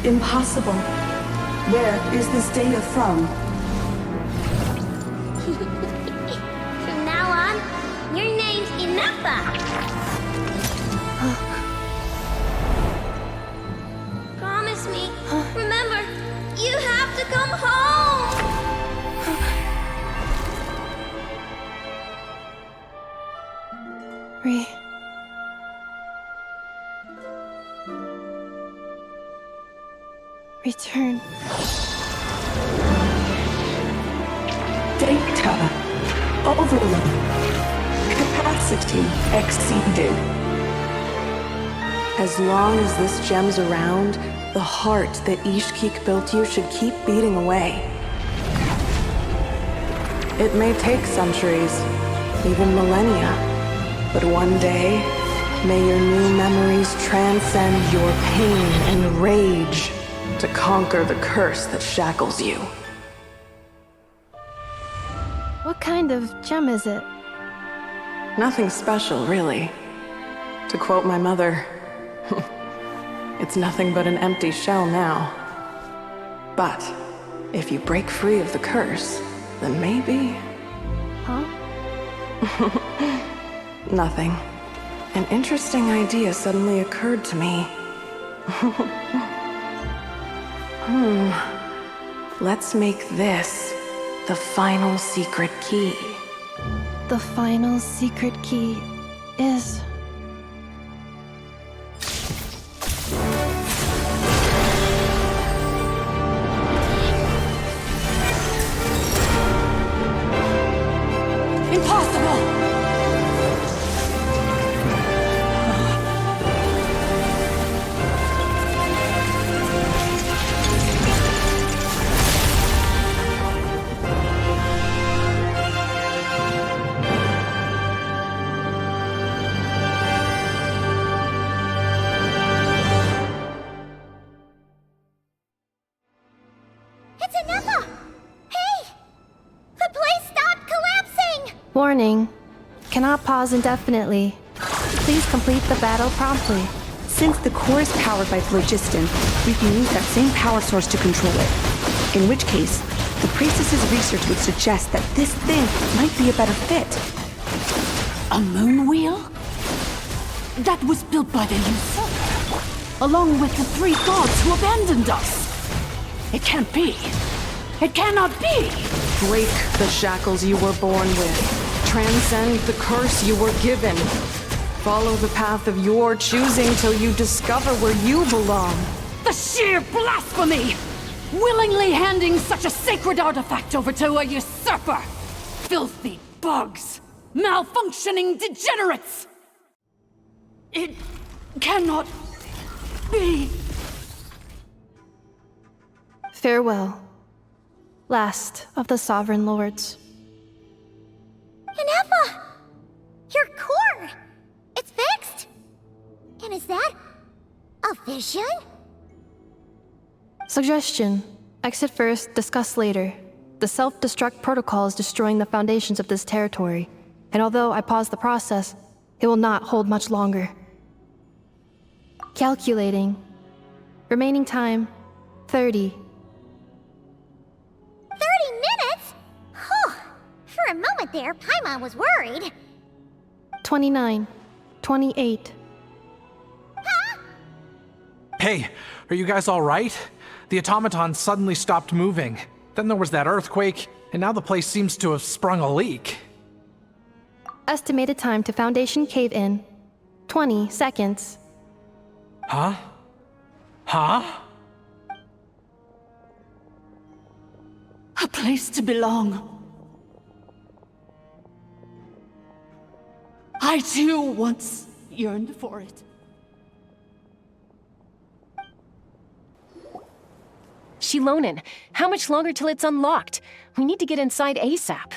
Impossible. Where is this data from? From now on, your name's Ineffa. Promise me. Remember, you have to come home. Return. Data overload. Capacity exceeded. As long as this gem's around, the heart that Ishkik built you should keep beating away. It may take centuries, even millennia, but one day, may your new memories transcend your pain and rage to conquer the curse that shackles you. What kind of gem is it? Nothing special, really. To quote my mother, it's nothing but an empty shell now. But if you break free of the curse, then maybe... Huh? Nothing. An interesting idea suddenly occurred to me. Let's make this the final secret key. The final secret key is... Impossible! It's Ineffa! Hey! The place stopped collapsing! Warning. Cannot pause indefinitely. Please complete the battle promptly. Since the core is powered by phlogiston, we can use that same power source to control it. In which case, the priestess's research would suggest that this thing might be a better fit. A moon wheel? That was built by the usurper, along with the 3 gods who abandoned us. It can't be. It cannot be! Break the shackles you were born with. Transcend the curse you were given. Follow the path of your choosing till you discover where you belong. The sheer blasphemy! Willingly handing such a sacred artifact over to a usurper! Filthy bugs! Malfunctioning degenerates! It cannot be. Farewell. Last of the Sovereign Lords. Ineffa! Your core! It's fixed! And is that a vision? Suggestion. Exit first, discuss later. The self-destruct protocol is destroying the foundations of this territory, and although I pause the process, it will not hold much longer. Calculating. Remaining time, 30. 30 minutes? Whew. For a moment there, Paimon was worried. 29. 28. Huh? Hey, are you guys all right? The automaton suddenly stopped moving. Then there was that earthquake, and now the place seems to have sprung a leak. Estimated time to Foundation cave-in, 20 seconds. Huh? Huh? A place to belong. I too once yearned for it. Shilonen, how much longer till it's unlocked? We need to get inside ASAP.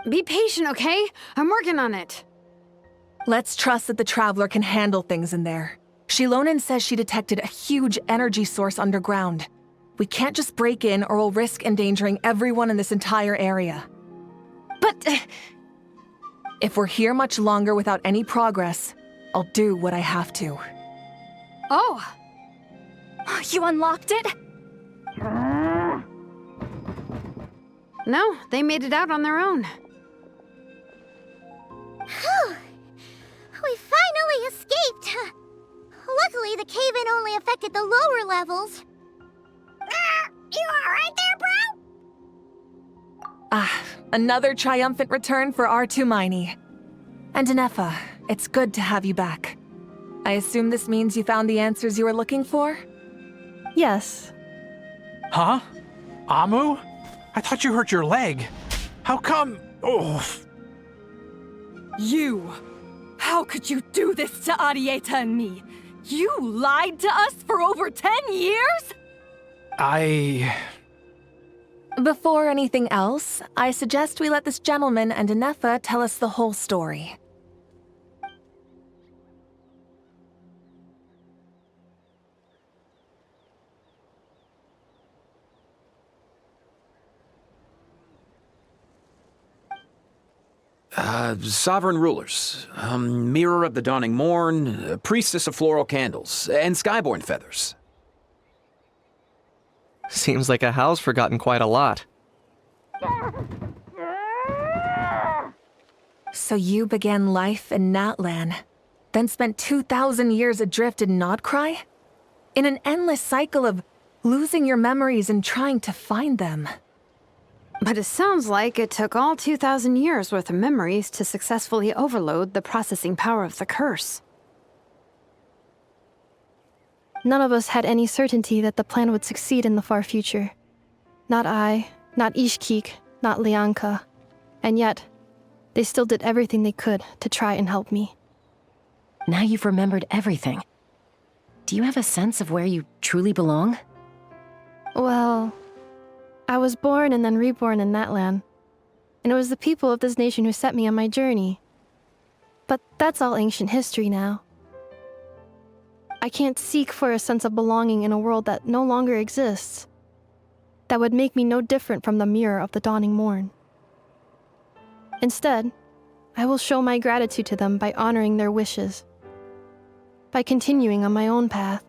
Be patient, okay? I'm working on it. Let's trust that the Traveler can handle things in there. Shilonen says she detected a huge energy source underground. We can't just break in or we'll risk endangering everyone in this entire area. But... If we're here much longer without any progress, I'll do what I have to. Oh! You unlocked it? No, they made it out on their own. Whew. We finally escaped. Luckily, the cave-in only affected the lower levels. You alright there, bro? Another triumphant return for R2 Miney. And Ineffa, it's good to have you back. I assume this means you found the answers you were looking for? Yes. Huh? Amu? I thought you hurt your leg. How come? Oh. You! How could you do this to Arieta and me? You lied to us for over 10 years? Before anything else, I suggest we let this gentleman and Ineffa tell us the whole story. Sovereign rulers, Mirror of the Dawning Morn, Priestess of Floral Candles, and Skyborn Feathers. Seems like a house forgotten quite a lot. So you began life in Natlan, then spent 2,000 years adrift in Nod-Krai? In an endless cycle of losing your memories and trying to find them. But it sounds like it took all 2,000 years worth of memories to successfully overload the processing power of the curse. None of us had any certainty that the plan would succeed in the far future. Not I, not Ishkik, not Lianca. And yet, they still did everything they could to try and help me. Now you've remembered everything. Do you have a sense of where you truly belong? Well, I was born and then reborn in Natlan. And it was the people of this nation who set me on my journey. But that's all ancient history now. I can't seek for a sense of belonging in a world that no longer exists. That would make me no different from the mirror of the dawning morn. Instead, I will show my gratitude to them by honoring their wishes. By continuing on my own path,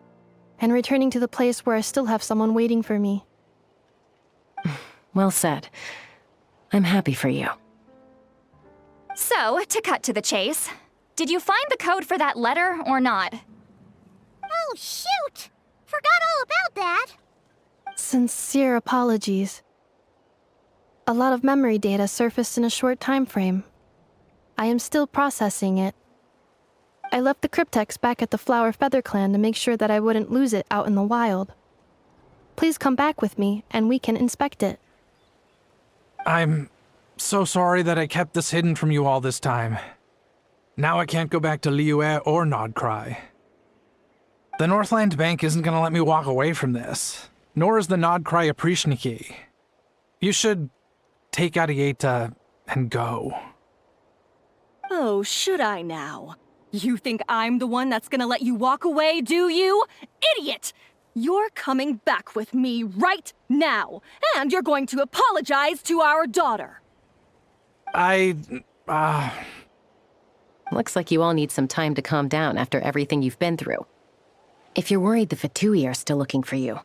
and returning to the place where I still have someone waiting for me. Well said. I'm happy for you. So, to cut to the chase, did you find the code for that letter or not? Oh, shoot! Forgot all about that. Sincere apologies. A lot of memory data surfaced in a short time frame. I am still processing it. I left the cryptex back at the Flower Feather Clan to make sure that I wouldn't lose it out in the wild. Please come back with me, and we can inspect it. I'm so sorry that I kept this hidden from you all this time. Now I can't go back to Liyue or Nod-Krai. The Northland Bank isn't gonna let me walk away from this, nor is the Nod-Krai Aprishniki. You should take Arieta and go. Oh, should I now? You think I'm the one that's gonna let you walk away, do you? Idiot! You're coming back with me right now, and you're going to apologize to our daughter. Looks like you all need some time to calm down after everything you've been through. If you're worried the Fatui are still looking for you,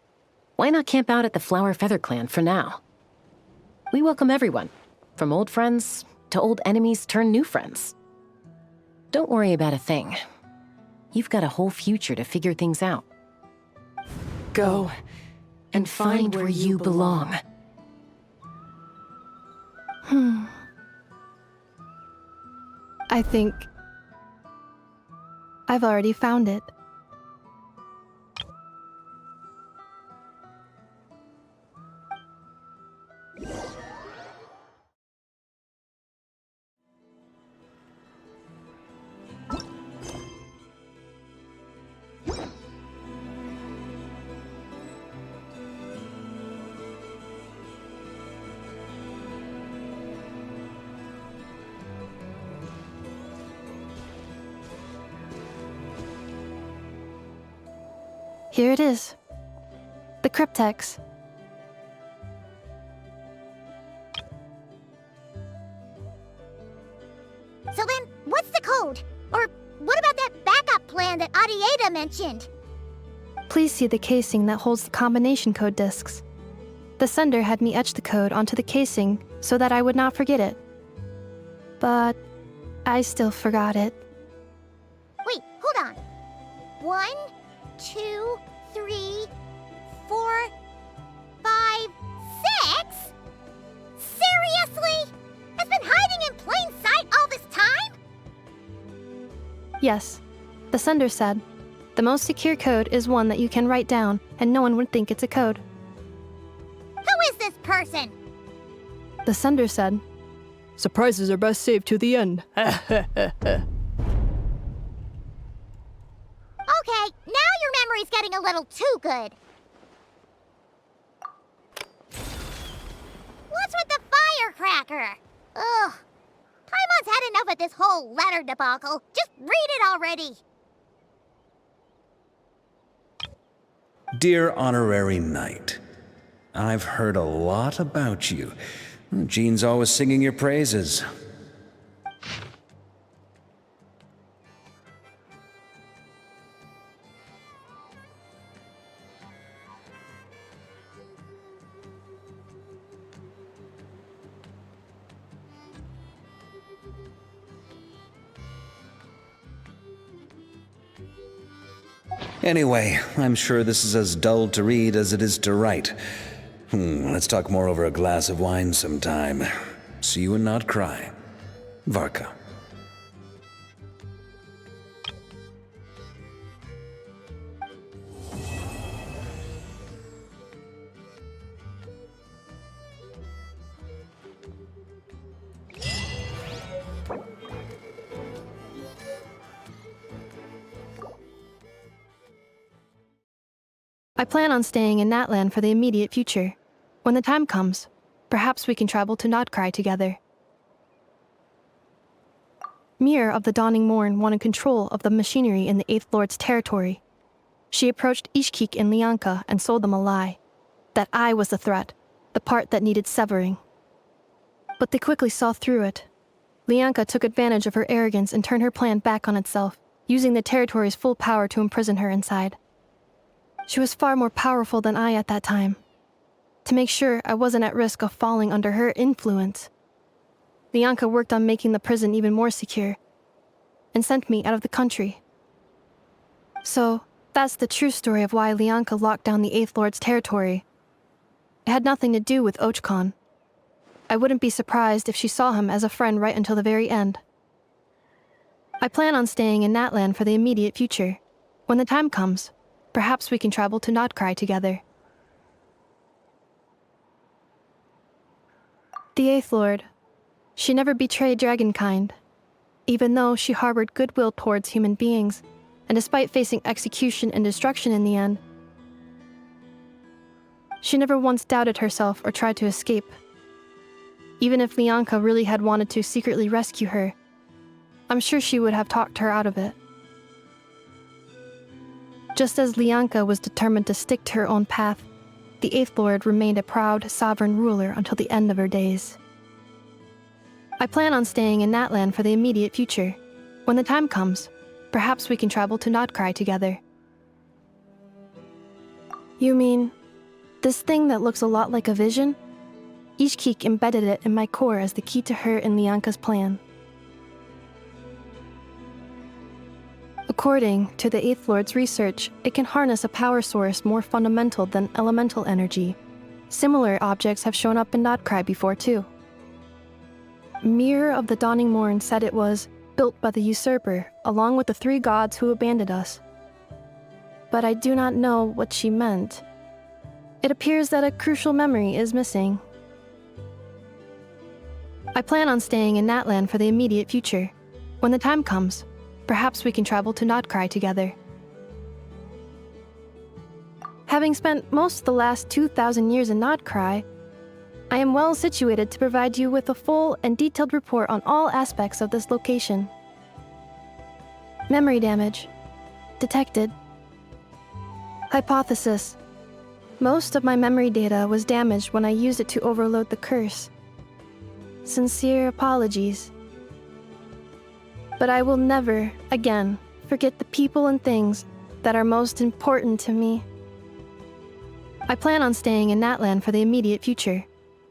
why not camp out at the Flower Feather Clan for now? We welcome everyone, from old friends to old enemies turned new friends. Don't worry about a thing. You've got a whole future to figure things out. Go and find where you belong. I think I've already found it. Here it is. The cryptex. So then, what's the code? Or what about that backup plan that Arieta mentioned? Please see the casing that holds the combination code discs. The sender had me etch the code onto the casing so that I would not forget it. But I still forgot it. Wait, hold on. 1, 2, 3, 4, 5, 6? Seriously? It's been hiding in plain sight all this time? Yes, the sender said, The most secure code is one that you can write down, and no one would think it's a code. Who is this person? The sender said. Surprises are best saved to the end. Okay, now your memory's getting a little too good. What's with the firecracker? Ugh. Paimon's had enough of this whole letter debacle. Just read it already. Dear Honorary Knight, I've heard a lot about you. Jean's always singing your praises. Anyway, I'm sure this is as dull to read as it is to write. Let's talk more over a glass of wine sometime. See you in Nod-Krai. Varka. I plan on staying in Natlan for the immediate future. When the time comes, perhaps we can travel to Nod-Krai together. Mirror of the Dawning Morn wanted control of the machinery in the Eighth Lord's territory. She approached Ishkik and Lianca and sold them a lie. That I was the threat, the part that needed severing. But they quickly saw through it. Lianca took advantage of her arrogance and turned her plan back on itself, using the territory's full power to imprison her inside. She was far more powerful than I at that time. To make sure I wasn't at risk of falling under her influence, Lianca worked on making the prison even more secure, and sent me out of the country. So, that's the true story of why Lianca locked down the Eighth Lord's territory. It had nothing to do with Ochkon. I wouldn't be surprised if she saw him as a friend right until the very end. I plan on staying in Natlan for the immediate future. When the time comes, perhaps we can travel to Nod-Krai together. The Eighth Lord. She never betrayed dragonkind, even though she harbored goodwill towards human beings, and despite facing execution and destruction in the end, she never once doubted herself or tried to escape. Even if Lianca really had wanted to secretly rescue her, I'm sure she would have talked her out of it. Just as Lianca was determined to stick to her own path, the Eighth Lord remained a proud, sovereign ruler until the end of her days. I plan on staying in Natlan for the immediate future. When the time comes, perhaps we can travel to Nod-Krai together. You mean, this thing that looks a lot like a vision? Ishkik embedded it in my core as the key to her and Lianca's plan. According to the Eighth Lord's research, it can harness a power source more fundamental than elemental energy. Similar objects have shown up in Nod-Krai before too. Mirror of the Dawning Morn said it was built by the usurper, along with the 3 gods who abandoned us. But I do not know what she meant. It appears that a crucial memory is missing. I plan on staying in Natlan for the immediate future. When the time comes, perhaps we can travel to Nod-Krai together. Having spent most of the last 2,000 years in Nod-Krai, I am well situated to provide you with a full and detailed report on all aspects of this location. Memory damage. Detected. Hypothesis. Most of my memory data was damaged when I used it to overload the curse. Sincere apologies. But I will never, again, forget the people and things that are most important to me. I plan on staying in Natlan for the immediate future.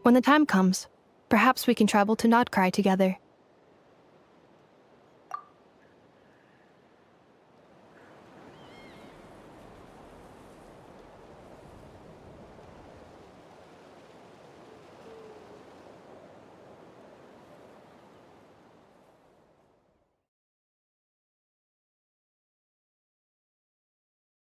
When the time comes, perhaps we can travel to Nod-Krai together.